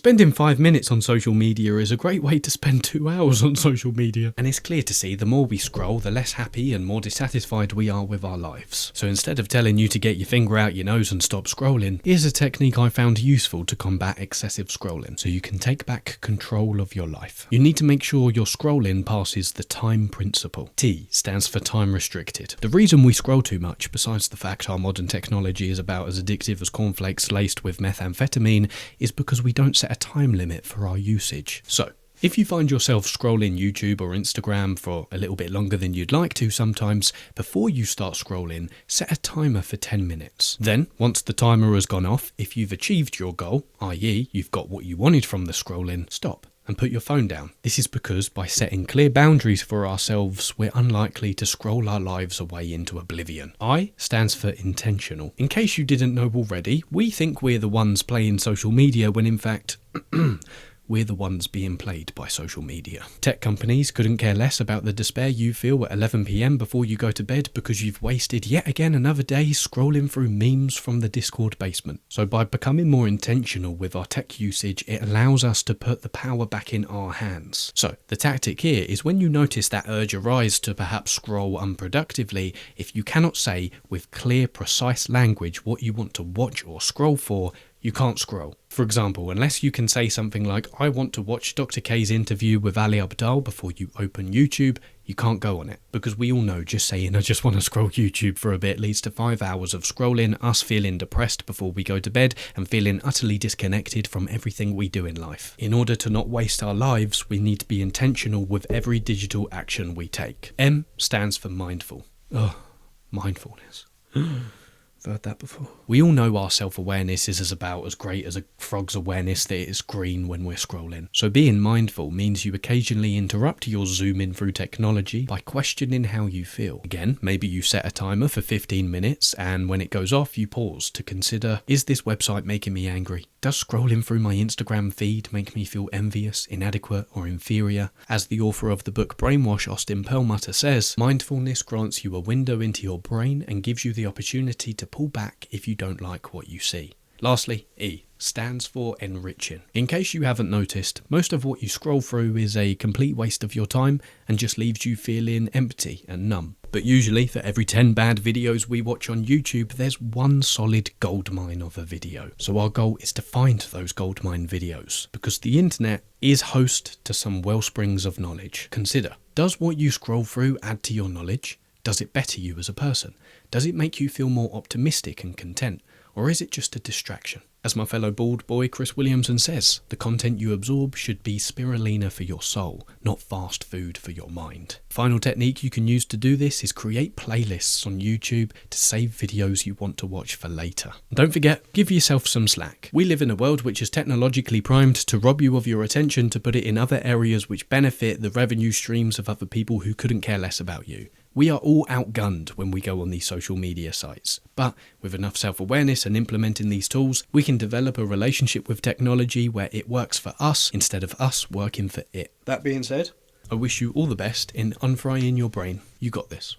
Spending 5 minutes on social media is a great way to spend 2 hours on social media. And it's clear to see the more we scroll, the less happy and more dissatisfied we are with our lives. So instead of telling you to get your finger out your nose and stop scrolling, here's a technique I found useful to combat excessive scrolling, so you can take back control of your life. You need to make sure your scrolling passes the time principle. T stands for time restricted. The reason we scroll too much, besides the fact our modern technology is about as addictive as cornflakes laced with methamphetamine, is because we don't set a time limit for our usage. So, if you find yourself scrolling YouTube or Instagram for a little bit longer than you'd like to sometimes, before you start scrolling, set a timer for 10 minutes. Then, once the timer has gone off, if you've achieved your goal, i.e. you've got what you wanted from the scrolling, stop and put your phone down. This is because by setting clear boundaries for ourselves, we're unlikely to scroll our lives away into oblivion. I stands for intentional. In case you didn't know already, we think we're the ones playing social media when in fact, we're the ones being played by social media. Tech companies couldn't care less about the despair you feel at 11 PM before you go to bed because you've wasted yet again another day scrolling through memes from the Discord basement. So by becoming more intentional with our tech usage, it allows us to put the power back in our hands. So the tactic here is when you notice that urge arise to perhaps scroll unproductively, if you cannot say with clear, precise language what you want to watch or scroll for, you can't scroll. For example, unless you can say something like, I want to watch Dr. K's interview with Ali Abdaal before you open YouTube, you can't go on it. Because we all know just saying, I just want to scroll YouTube for a bit leads to 5 hours of scrolling, us feeling depressed before we go to bed, and feeling utterly disconnected from everything we do in life. In order to not waste our lives, we need to be intentional with every digital action we take. M stands for mindful. Mindfulness. I've heard that before. We all know our self-awareness is about as great as a frog's awareness that it is green when we're scrolling. So being mindful means you occasionally interrupt your zooming through technology by questioning how you feel. Again, maybe you set a timer for 15 minutes and when it goes off you pause to consider, is this website making me angry? Does scrolling through my Instagram feed make me feel envious, inadequate or inferior? As the author of the book Brainwash, Austin Perlmutter, says, mindfulness grants you a window into your brain and gives you the opportunity to pull back if you don't like what you see. Lastly, E stands for enriching. In case you haven't noticed, most of what you scroll through is a complete waste of your time and just leaves you feeling empty and numb. But usually, for every 10 bad videos we watch on YouTube, there's one solid goldmine of a video. So our goal is to find those goldmine videos, because the internet is host to some wellsprings of knowledge. Consider, does what you scroll through add to your knowledge? Does it better you as a person? Does it make you feel more optimistic and content? Or is it just a distraction? As my fellow bald boy Chris Williamson says, the content you absorb should be spirulina for your soul, not fast food for your mind. Final technique you can use to do this is create playlists on YouTube to save videos you want to watch for later. And don't forget, give yourself some slack. We live in a world which is technologically primed to rob you of your attention to put it in other areas which benefit the revenue streams of other people who couldn't care less about you. We are all outgunned when we go on these social media sites, but with enough self-awareness and implementing these tools, we can develop a relationship with technology where it works for us instead of us working for it. That being said, I wish you all the best in unfrying your brain. You got this.